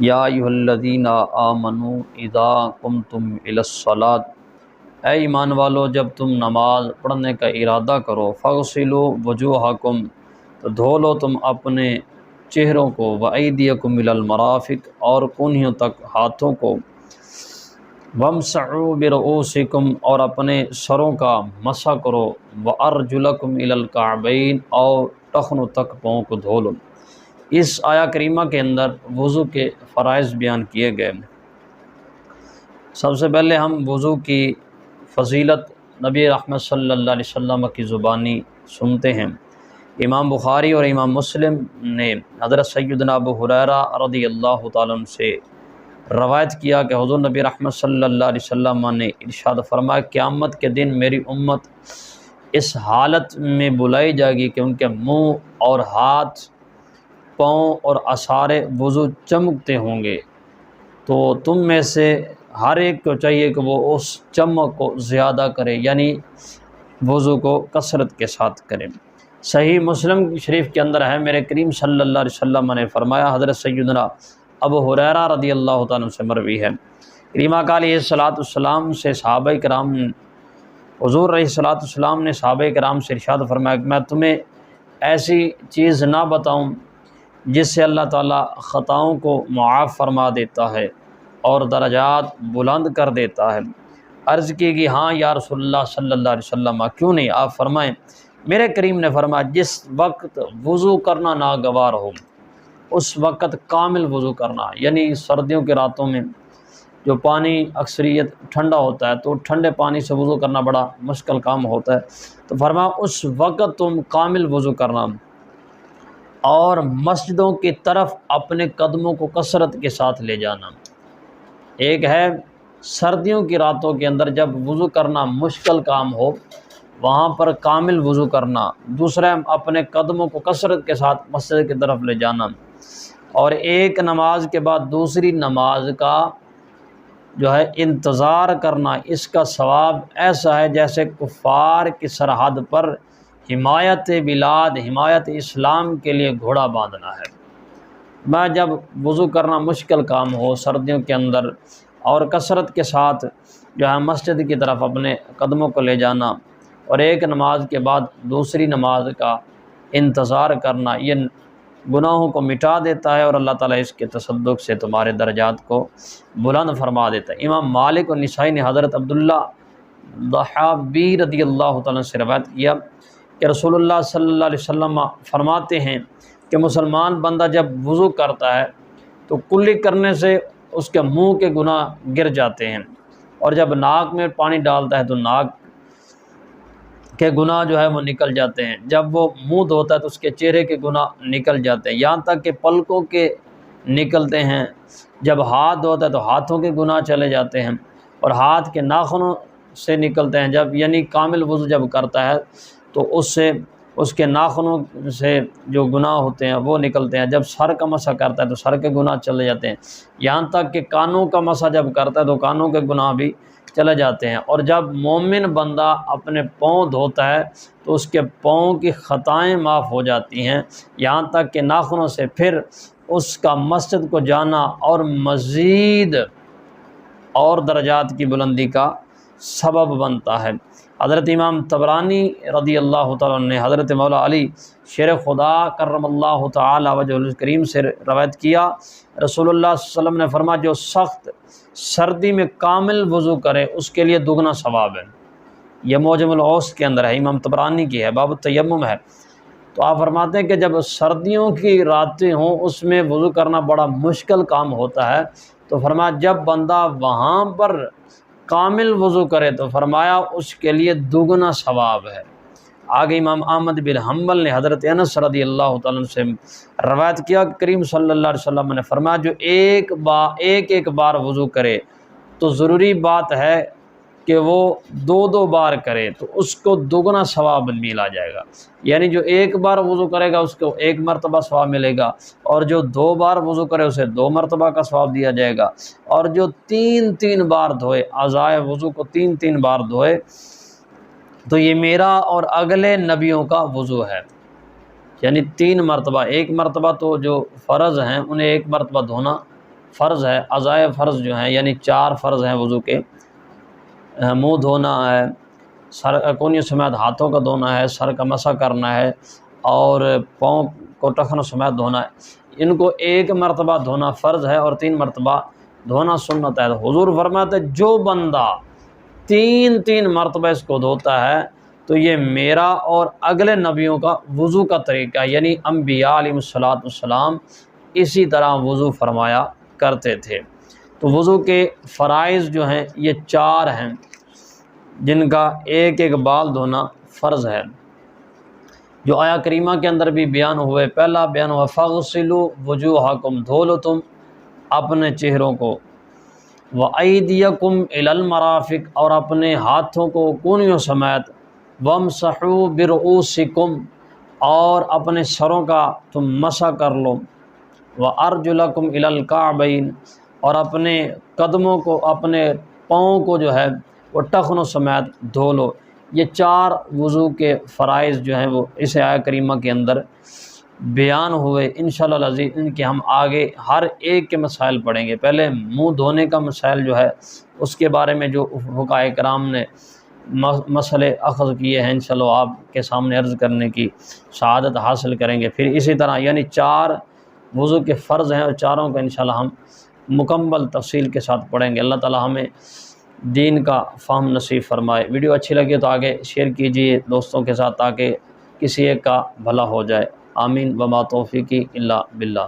یا ایھا الذین آمنوا اذا قمتم الی الصلاۃ، اے ایمان والو جب تم نماز پڑھنے کا ارادہ کرو، فاغسلوا وجوہکم، تو دھو لو تم اپنے چہروں کو، وایدیکم الی المرافق، اور کونہیوں تک ہاتھوں کو، وامسحوا برؤوسکم، اور اپنے سروں کا مسح کرو، وارجلکم الی الکعبین، اور ٹخنوں تک پاؤں کو دھو لو۔ اس آیہ کریمہ کے اندر وضو کے فرائض بیان کیے گئے۔ سب سے پہلے ہم وضو کی فضیلت نبی رحمت صلی اللہ علیہ وسلم کی زبانی سنتے ہیں۔ امام بخاری اور امام مسلم نے حضرت سیدنا ابو ہریرہ رضی اللہ تعالیٰ عنہ سے روایت کیا کہ حضور نبی رحمت صلی اللہ علیہ وسلم نے ارشاد فرمایا، قیامت کے دن میری امت اس حالت میں بلائی جائے گی کہ ان کے منہ اور ہاتھ، پاؤں اور آثار وضو چمکتے ہوں گے، تو تم میں سے ہر ایک کو چاہیے کہ وہ اس چمک کو زیادہ کرے، یعنی وضو کو کثرت کے ساتھ کرے۔ صحیح مسلم شریف کے اندر ہے، میرے کریم صلی اللہ علیہ وسلم نے فرمایا، حضرت سیدنا ابو ہریرہ رضی اللہ تعالیٰ عنہ سے مروی ہے، کریم آقا علیہ السلام سے صحابہ کرام، حضور علیہ السلام نے صحابہ کرام سے ارشاد فرمایا کہ میں تمہیں ایسی چیز نہ بتاؤں جس سے اللہ تعالیٰ خطاؤں کو معاف فرما دیتا ہے اور درجات بلند کر دیتا ہے۔ عرض کی کہ ہاں یا رسول اللہ صلی اللہ علیہ وسلم، کیوں نہیں؟ آپ فرمائیں۔ میرے کریم نے فرمایا، جس وقت وضو کرنا ناگوار ہو اس وقت کامل وضو کرنا، یعنی سردیوں کے راتوں میں جو پانی اکثریت ٹھنڈا ہوتا ہے تو ٹھنڈے پانی سے وضو کرنا بڑا مشکل کام ہوتا ہے، تو فرمایا اس وقت تم کامل وضو کرنا، اور مسجدوں کی طرف اپنے قدموں کو کثرت کے ساتھ لے جانا۔ ایک ہے سردیوں کی راتوں کے اندر جب وضو کرنا مشکل کام ہو، وہاں پر کامل وضو کرنا، دوسرا اپنے قدموں کو کثرت کے ساتھ مسجد کی طرف لے جانا، اور ایک نماز کے بعد دوسری نماز کا جو ہے انتظار کرنا، اس کا ثواب ایسا ہے جیسے کفار کی سرحد پر حمایت بلاد، حمایت اسلام کے لیے گھوڑا باندھنا ہے۔ میں جب وضو کرنا مشکل کام ہو سردیوں کے اندر، اور کثرت کے ساتھ جو ہے مسجد کی طرف اپنے قدموں کو لے جانا اور ایک نماز کے بعد دوسری نماز کا انتظار کرنا، یہ گناہوں کو مٹا دیتا ہے اور اللہ تعالیٰ اس کے تصدق سے تمہارے درجات کو بلند فرما دیتا ہے۔ امام مالک اور نسائی نے حضرت عبداللہ ضحابی رضی اللہ تعالیٰ سے روایت کیا کہ رسول اللہ صلی اللہ علیہ وسلم فرماتے ہیں کہ مسلمان بندہ جب وضو کرتا ہے تو کلی کرنے سے اس کے منہ کے گناہ گر جاتے ہیں، اور جب ناک میں پانی ڈالتا ہے تو ناک کے گناہ جو ہے وہ نکل جاتے ہیں، جب وہ منہ دھوتا ہے تو اس کے چہرے کے گناہ نکل جاتے ہیں، یہاں تک کہ پلکوں کے نکلتے ہیں، جب ہاتھ دھوتا ہے تو ہاتھوں کے گناہ چلے جاتے ہیں، اور ہاتھ کے ناخنوں سے نکلتے ہیں، جب یعنی کامل وضو جب کرتا ہے تو اس سے اس کے ناخنوں سے جو گناہ ہوتے ہیں وہ نکلتے ہیں، جب سر کا مسح کرتا ہے تو سر کے گناہ چلے جاتے ہیں، یہاں تک کہ کانوں کا مسح جب کرتا ہے تو کانوں کے گناہ بھی چلے جاتے ہیں، اور جب مومن بندہ اپنے پاؤں دھوتا ہے تو اس کے پاؤں کی خطائیں معاف ہو جاتی ہیں، یہاں تک کہ ناخنوں سے پھر اس کا مسجد کو جانا اور مزید اور درجات کی بلندی کا سبب بنتا ہے۔ حضرت امام طبرانی رضی اللہ تعالیٰ عنہ نے حضرت مولا علی شیر خدا کرم اللہ تعالی وجہ الکریم سے روایت کیا، رسول اللہ صلی اللہ علیہ وسلم نے فرمایا، جو سخت سردی میں کامل وضو کرے اس کے لیے دگنا ثواب ہے۔ یہ معجم الاوسط کے اندر ہے، امام طبرانی کی ہے، باب التیمم ہے۔ تو آپ فرماتے ہیں کہ جب سردیوں کی راتیں ہوں اس میں وضو کرنا بڑا مشکل کام ہوتا ہے، تو فرمایا جب بندہ وہاں پر کامل وضو کرے تو فرمایا اس کے لیے دگنا ثواب ہے۔ آگے امام احمد بن حنبل نے حضرت انس رضی اللہ تعالیٰ عنہ سے روایت کیا کہ کریم صلی اللہ علیہ وسلم نے فرمایا، جو ایک بار وضو کرے تو ضروری بات ہے کہ وہ دو بار کرے تو اس کو دگنا ثواب ملا جائے گا، یعنی جو ایک بار وضو کرے گا اس کو ایک مرتبہ ثواب ملے گا، اور جو 2 بار وضو کرے اسے 2 مرتبہ کا ثواب دیا جائے گا، اور جو 3 بار دھوئے، اعضائے وضو کو 3 بار دھوئے، تو یہ میرا اور اگلے نبیوں کا وضو ہے، یعنی 3 مرتبہ، 1 مرتبہ تو جو فرض ہیں انہیں 1 مرتبہ دھونا فرض ہے، اعضائے فرض جو ہیں یعنی 4 فرض ہیں وضو کے، منہ دھونا ہے، سر کونیوں سمیت ہاتھوں کا دھونا ہے، سر کا مسح کرنا ہے، اور پاؤں کو ٹخنوں سمیت دھونا ہے۔ ان کو ایک مرتبہ دھونا فرض ہے اور 3 مرتبہ دھونا سنت ہے۔ حضور فرماتے ہیں جو بندہ 3 مرتبہ اس کو دھوتا ہے تو یہ میرا اور اگلے نبیوں کا وضو کا طریقہ، یعنی انبیاء علیہ السلام اسی طرح وضو فرمایا کرتے تھے۔ تو وضو کے فرائض جو ہیں یہ 4 ہیں، جن کا ایک ایک بال دھونا فرض ہے، جو آیا کریمہ کے اندر بھی بیان ہوئے۔ پہلا بیان ہوا فَاغْسِلُوا وُجُوهَكُمْ، دھو لو تم اپنے چہروں کو، وَأَيْدِيَكُمْ إِلَى الْمَرَافِقِ، اور اپنے ہاتھوں کو کونیوں سمیت، وَامْسَحُوا بِرُؤُوسِكُمْ، اور اپنے سروں کا تم مسح کر لو، وَأَرْجُلَكُمْ إِلَى الْكَعْبَيْنِ، اور اپنے قدموں کو، اپنے پاؤں کو جو ہے وہ ٹخنوں سمیت دھو لو۔ یہ 4 وضو کے فرائض جو ہیں وہ اس آیت کریمہ کے اندر بیان ہوئے۔ انشاءاللہ العزیز ان کے ہم آگے ہر ایک کے مسائل پڑھیں گے۔ پہلے منہ دھونے کا مسائل جو ہے اس کے بارے میں جو فقہاء کرام نے مسئلے اخذ کیے ہیں انشاءاللہ آپ کے سامنے عرض کرنے کی سعادت حاصل کریں گے۔ پھر اسی طرح یعنی 4 وضو کے فرض ہیں اور چاروں کا انشاءاللہ ہم مکمل تفصیل کے ساتھ پڑھیں گے۔ اللہ تعالی ہمیں دین کا فہم نصیب فرمائے۔ ویڈیو اچھی لگی تو آگے شیئر کیجئے دوستوں کے ساتھ تاکہ کسی ایک کا بھلا ہو جائے۔ آمین وما توفیقی الا باللہ۔